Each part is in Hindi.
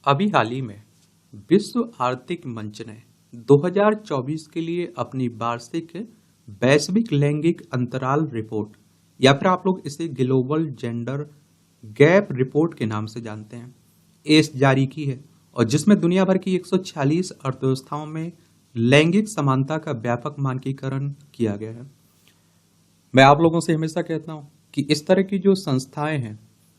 अभी हाल ही में विश्व आर्थिक मंच ने 2024 के लिए अपनी वार्षिक वैश्विक लैंगिक अंतराल रिपोर्ट या फिर आप लोग इसे ग्लोबल जेंडर गैप रिपोर्ट के नाम से जानते हैं एस जारी की है और जिसमें दुनिया भर की 146 अर्थव्यवस्थाओं में लैंगिक समानता का व्यापक मानकीकरण किया गया है। मैं आप लोगों से हमेशा कहता हूं कि इस तरह की जो संस्थाएं हैं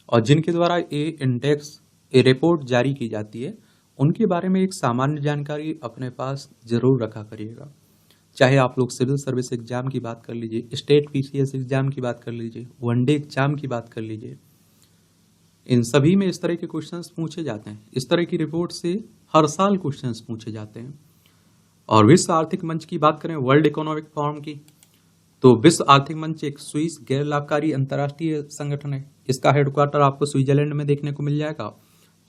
और जिनके द्वारा ये इंडेक्स ये रिपोर्ट जारी की जाती है उनके बारे में एक सामान्य जानकारी अपने पास जरूर रखा करिएगा। चाहे आप लोग सिविल सर्विस एग्जाम की बात कर लीजिए, स्टेट पीसीएस एग्जाम की बात कर लीजिए, वनडे एग्जाम की बात कर लीजिए, इन सभी में इस तरह के क्वेश्चंस पूछे जाते हैं। इस तरह की रिपोर्ट से हर साल क्वेश्चंस पूछे जाते हैं। और विश्व आर्थिक मंच की बात करें, वर्ल्ड इकोनॉमिक फोरम की, तो विश्व आर्थिक मंच एक स्विस गैर लाभकारी अंतर्राष्ट्रीय संगठन है। इसका हेडक्वार्टर आपको स्विट्जरलैंड में देखने को मिल जाएगा।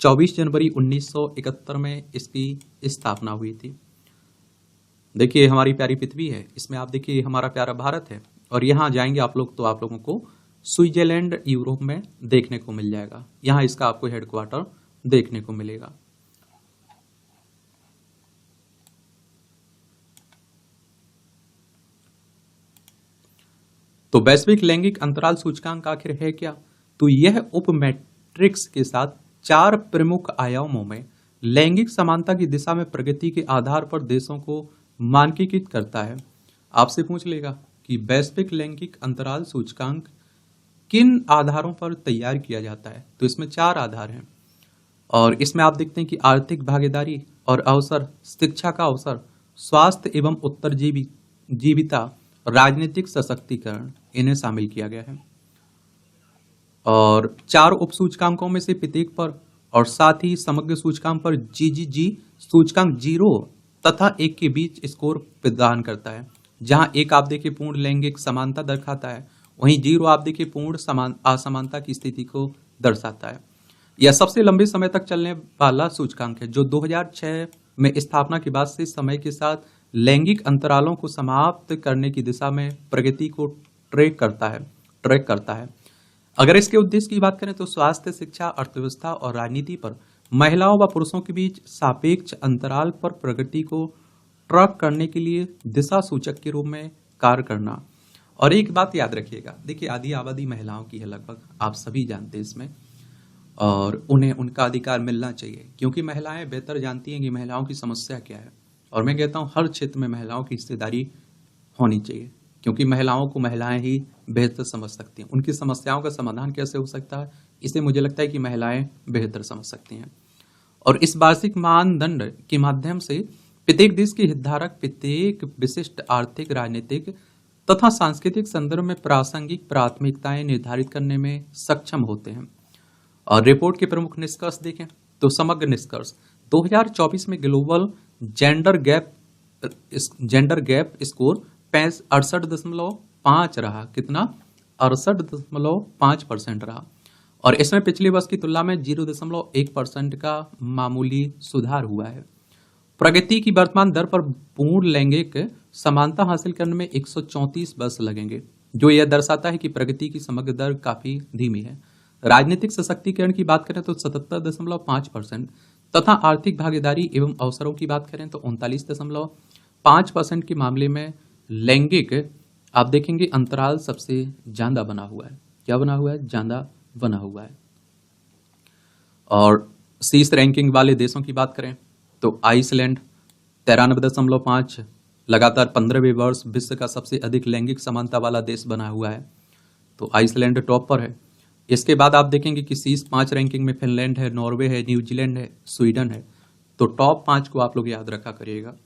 24 जनवरी 1971 में इसकी स्थापना हुई थी। देखिए हमारी प्यारी पृथ्वी है, इसमें आप देखिए हमारा प्यारा भारत है और यहाँ जाएंगे आप लोग तो आप लोगों को स्विट्जरलैंड यूरोप में देखने को मिल जाएगा। यहाँ इसका आपको हेडक्वार्टर देखने को मिलेगा। तो वैश्विक लैंगिक अंतराल सूचकांक आखिर है क्या? तो यह उप मैट्रिक्स के साथ 4 प्रमुख आयामों में लैंगिक समानता की दिशा में प्रगति के आधार पर देशों को मानकीकृत करता है। आपसे पूछ लेगा कि वैश्विक लैंगिक अंतराल सूचकांक किन आधारों पर तैयार किया जाता है, तो इसमें 4 आधार हैं और इसमें आप देखते हैं कि आर्थिक भागीदारी और अवसर, शिक्षा का अवसर, स्वास्थ्य एवं उत्तरजीविता, राजनीतिक सशक्तिकरण, इन्हें शामिल किया गया है। और 4 उप सूचकांकों में से प्रत्येक पर और साथ ही समग्र सूचकांक पर जीजीजी सूचकांक 0 तथा 1 के बीच स्कोर प्रदान करता है। जहां 1 आप देखिए पूर्ण लैंगिक समानता दर्शाता है, वहीं 0 आप देखिए पूर्ण असमानता की स्थिति को दर्शाता है। यह सबसे लंबे समय तक चलने वाला सूचकांक है जो 2006 में स्थापना के बाद से समय के साथ लैंगिक अंतरालों को समाप्त करने की दिशा में प्रगति को ट्रैक करता है। अगर इसके उद्देश्य की बात करें तो स्वास्थ्य, शिक्षा, अर्थव्यवस्था और राजनीति पर महिलाओं व पुरुषों के बीच सापेक्ष अंतराल पर प्रगति को ट्रैक करने के लिए दिशा सूचक के रूप में कार्य करना। और एक बात याद रखिएगा, देखिए आधी आबादी महिलाओं की है लगभग, आप सभी जानते हैं इसमें, और उन्हें उनका अधिकार मिलना चाहिए क्योंकि महिलाएं बेहतर जानती हैं कि महिलाओं की समस्या क्या है। और मैं कहता हूं हर क्षेत्र में महिलाओं की हिस्सेदारी होनी चाहिए क्योंकि महिलाओं को महिलाएं ही बेहतर समझ सकती हैं। उनकी समस्याओं का समाधान कैसे हो सकता है, इसे मुझे लगता है कि महिलाएं बेहतर समझ सकती हैं। और इस वार्षिक मानदंड के माध्यम से प्रत्येक देश के हितधारक प्रत्येक विशिष्ट आर्थिक, राजनीतिक तथा सांस्कृतिक संदर्भ में प्रासंगिक प्राथमिकताएं निर्धारित करने में सक्षम होते हैं। और रिपोर्ट के प्रमुख निष्कर्ष देखें तो समग्र निष्कर्ष 2024 में ग्लोबल जेंडर गैप स्कोर 68.5 रहा। कितना? 68.5% रहा। और इसमें पिछले वर्ष की तुलना में 0.1% का मामूली सुधार हुआ है। प्रगति की वर्तमान दर पर पूर्ण लैंगिक समानता हासिल करने में 134 वर्ष लगेंगे, जो यह दर्शाता है कि प्रगति की समग्र दर काफी धीमी है। राजनीतिक सशक्तिकरण की बात करें तो 77.5% तथा आर्थिक भागीदारी एवं अवसरों की बात करें तो 39.5% के मामले में लैंगिक आप देखेंगे अंतराल सबसे ज्यादा बना हुआ है। क्या बना हुआ है? ज्यादा बना हुआ है। और शीर्ष रैंकिंग वाले देशों की बात करें तो आइसलैंड 93.5 लगातार 15वें वर्ष विश्व का सबसे अधिक लैंगिक समानता वाला देश बना हुआ है, तो आइसलैंड टॉप पर है। इसके बाद आप देखेंगे कि शीर्ष 5 रैंकिंग में फिनलैंड है, नॉर्वे है, न्यूजीलैंड है, स्वीडन है। तो टॉप 5 को आप लोग याद रखा करिएगा।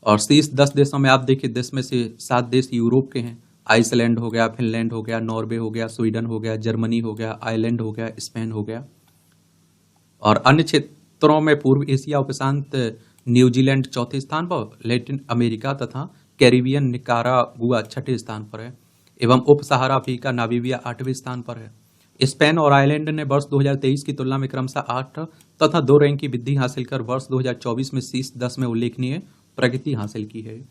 और शीर्ष 10 देशों में आप देखिए 10 में से 7 देश यूरोप के हैं। आइसलैंड हो गया, फिनलैंड हो गया, नॉर्वे हो गया, स्वीडन हो गया, जर्मनी हो गया, आयरलैंड हो गया, स्पेन हो गया। और अन्य क्षेत्रों में पूर्व एशिया उपशांत न्यूजीलैंड 4थे स्थान पर, लैटिन अमेरिका तथा कैरिबियन निकारागुआ 6ठे स्थान पर है एवं उप सहारा अफ्रीका नामीबिया 8वें स्थान पर है। स्पेन और आयरलैंड ने वर्ष 2023 की तुलना में क्रमशः 8 तथा 2 रैंक की वृद्धि हासिल कर वर्ष 2024 में शीर्ष 10 में उल्लेखनीय प्रगति हासिल की है।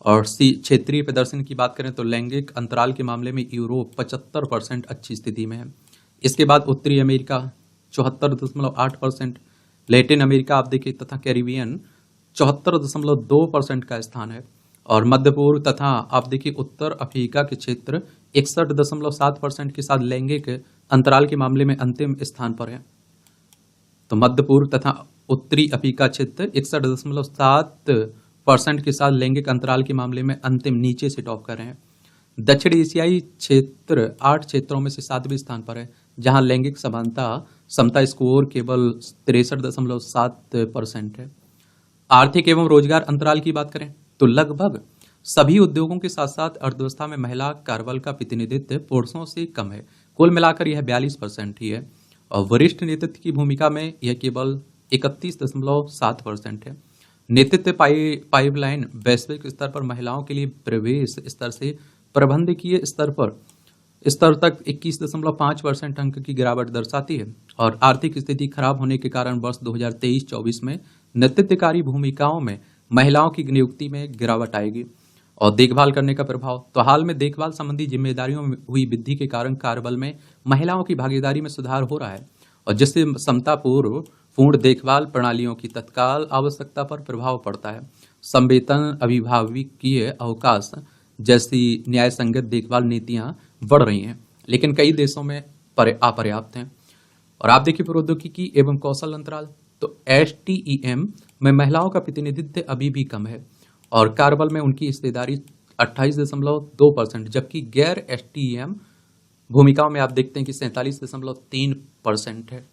और क्षेत्रीय प्रदर्शन की बात करें तो लैंगिक अंतराल के मामले में यूरोप 75% अच्छी स्थिति में है। इसके बाद उत्तरी अमेरिका 74.8%, लैटिन अमेरिका आप देखिए तथा कैरिबियन 74.2% का स्थान है। और मध्य पूर्व तथा आप देखिए उत्तर अफ्रीका के क्षेत्र 61.7% के साथ लैंगिक अंतराल के मामले में अंतिम स्थान पर है। तो मध्य पूर्व तथा उत्तरी अफ्रीका क्षेत्र 61.7% के साथ लैंगिक अंतराल के मामले में अंतिम नीचे से टॉप कर रहे हैं। दक्षिण एशियाई क्षेत्र 8 क्षेत्रों में से 7वें स्थान पर है, जहां लैंगिक समता स्कोर केवल 63.7% है। आर्थिक एवं रोजगार अंतराल की बात करें तो लगभग सभी उद्योगों के साथ साथ अर्थव्यवस्था में महिला कार्यबल का प्रतिनिधित्व पुरुषों से कम है। कुल मिलाकर यह 42% ही है और वरिष्ठ नेतृत्व की भूमिका में यह केवल 31.7% है। नेतृत्व पाइपलाइन वैश्विक स्तर पर महिलाओं के लिए प्रवेश स्तर से प्रबंधकीय स्तर तक 21.5% अंक की गिरावट दर्शाती है और आर्थिक स्थिति खराब होने के कारण वर्ष 2023-24 में नेतृत्वकारी भूमिकाओं में महिलाओं की नियुक्ति में गिरावट आएगी। और देखभाल करने का प्रभाव तो हाल में देखभाल संबंधी जिम्मेदारियों में हुई वृद्धि के कारण कार्यबल में महिलाओं की भागीदारी में सुधार हो रहा है और जिससे समतापूर्ण देखभाल प्रणालियों की तत्काल आवश्यकता पर प्रभाव पड़ता है। संवेतन अभिभावकीय अवकाश जैसी न्याय संगत देखभाल नीतियां बढ़ रही हैं, लेकिन कई देशों में अपर्याप्त हैं। और आप देखिए प्रौद्योगिकी एवं कौशल अंतराल तो STEM में महिलाओं का प्रतिनिधित्व अभी भी कम है और कार्यबल में उनकी हिस्सेदारी 28.2%, जबकि गैर STEM भूमिकाओं में आप देखते हैं कि 47.3% है।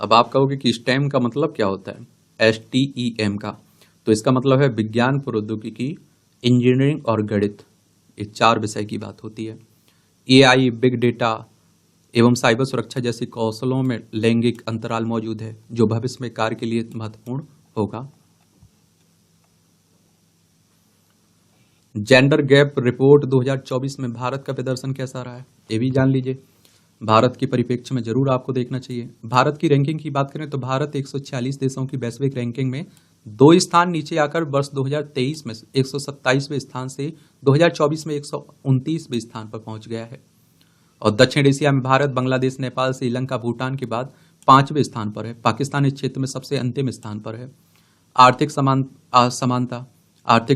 अब आप कहोगे कि STEM का मतलब क्या होता है? STEM का तो इसका मतलब है विज्ञान, प्रौद्योगिकी, इंजीनियरिंग और गणित, ये 4 विषय की बात होती है। AI, बिग डेटा एवं साइबर सुरक्षा जैसे कौशलों में लैंगिक अंतराल मौजूद है, जो भविष्य में कार्य के लिए महत्वपूर्ण होगा। जेंडर गैप रिपोर्ट 2024 में भारत का प्रदर्शन कैसा रहा है, ये भी जान लीजिए। भारत के परिप्रेक्ष्य में जरूर आपको देखना चाहिए। भारत की रैंकिंग की बात करें तो भारत 146 देशों की वैश्विक रैंकिंग में 2 स्थान नीचे आकर वर्ष 2023 में 127वें स्थान से 2024 में 129वें स्थान पर पहुंच गया है। और दक्षिण एशिया में भारत बांग्लादेश, नेपाल, श्रीलंका, भूटान के बाद 5वें स्थान पर है। पाकिस्तान इस क्षेत्र में सबसे अंतिम स्थान पर है। आर्थिक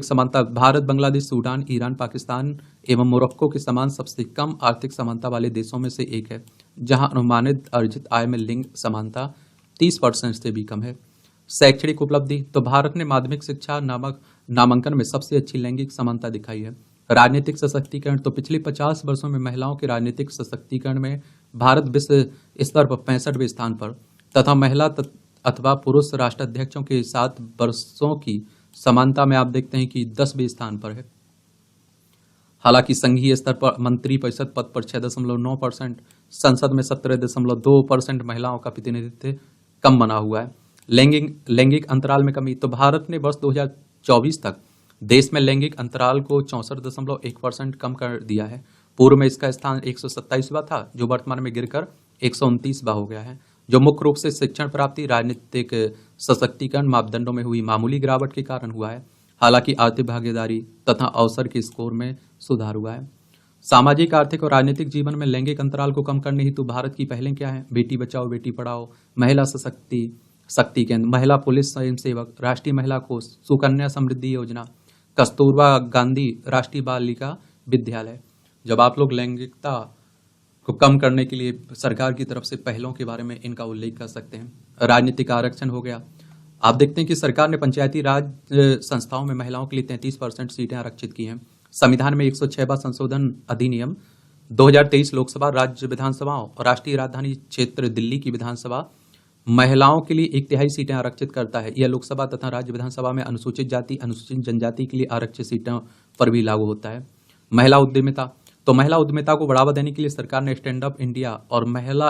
समानता भारत, बांग्लादेश, सूडान, ईरान, पाकिस्तान एवं मोरक्को के समान सबसे कम आर्थिक समानता वाले देशों में से एक है, जहां अनुमानित अर्जित आय में लिंग समानता 30% से भी कम है। शैक्षणिक उपलब्धि तो भारत ने माध्यमिक शिक्षा नामांकन में सबसे अच्छी लैंगिक समानता दिखाई है। राजनीतिक सशक्तिकरण तो पिछले 50 वर्षों में महिलाओं के राजनीतिक सशक्तिकरण में भारत विश्व स्तर पर 65वें स्थान पर तथा महिला अथवा पुरुष राष्ट्राध्यक्षों के साथ वर्षों की समानता में आप देखते हैं कि 10वें स्थान पर है। हालांकि संघीय स्तर पर मंत्रिपरिषद पद पर 6.9%, संसद में 17.2% महिलाओं का प्रतिनिधित्व कम बना हुआ है। लैंगिक अंतराल में कमी तो भारत ने वर्ष 2024 तक देश में लैंगिक अंतराल को 64.1% कम कर दिया है। पूर्व में इसका स्थान 127वां था, जो वर्तमान में गिरकर 129वां हो गया है, जो मुख्य रूप से शिक्षण प्राप्ति, राजनीतिक सशक्तिकरण मापदंडों में हुई मामूली गिरावट के कारण हुआ है। हालांकि आर्थिक भागीदारी तथा अवसर के स्कोर में सुधार हुआ है। सामाजिक, आर्थिक और राजनीतिक जीवन में लैंगिक अंतराल को कम करने हेतु भारत की पहलें क्या है? बेटी बचाओ बेटी पढ़ाओ, महिला शक्ति केंद्र, महिला पुलिस स्वयंसेवक, राष्ट्रीय महिला कोष, सुकन्या समृद्धि योजना, कस्तूरबा गांधी राष्ट्रीय बालिका विद्यालय। जब आप लोग लैंगिकता को कम करने के लिए सरकार की तरफ से पहलों के बारे में इनका उल्लेख कर सकते हैं। राजनीतिक आरक्षण हो गया। आप देखते हैं कि सरकार ने पंचायती राज संस्थाओं में महिलाओं के लिए 33% सीटें आरक्षित की हैं। संविधान में 106वां संशोधन अधिनियम 2023 लोकसभा, राज्य विधानसभाओं और राष्ट्रीय राजधानी क्षेत्र दिल्ली की विधानसभा महिलाओं के लिए 1/3 सीटें आरक्षित करता है। यह लोकसभा तथा राज्य विधानसभा में अनुसूचित जाति, अनुसूचित जनजाति के लिए आरक्षित सीटों पर भी लागू होता है। महिला उद्यमिता तो महिला उद्यमिता को बढ़ावा देने के लिए सरकार ने स्टैंड अप इंडिया और महिला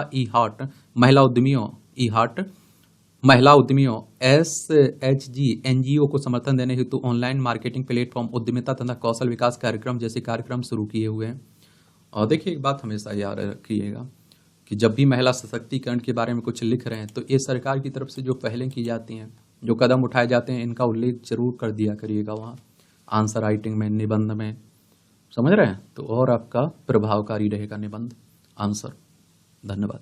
उद्यमियों SHG NGO को समर्थन देने हेतु ऑनलाइन मार्केटिंग प्लेटफॉर्म, उद्यमिता तथा कौशल विकास कार्यक्रम जैसे कार्यक्रम शुरू किए हुए हैं। और देखिए एक बात हमेशा याद रखिएगा कि जब भी महिला सशक्तिकरण के बारे में कुछ लिख रहे हैं तो ये सरकार की तरफ से जो पहलें की जाती हैं, जो कदम उठाए जाते हैं, इनका उल्लेख जरूर कर दिया करिएगा वहाँ आंसर राइटिंग में, निबंध में, समझ रहे हैं? तो और आपका प्रभावकारी रहेगा निबंध आंसर। धन्यवाद।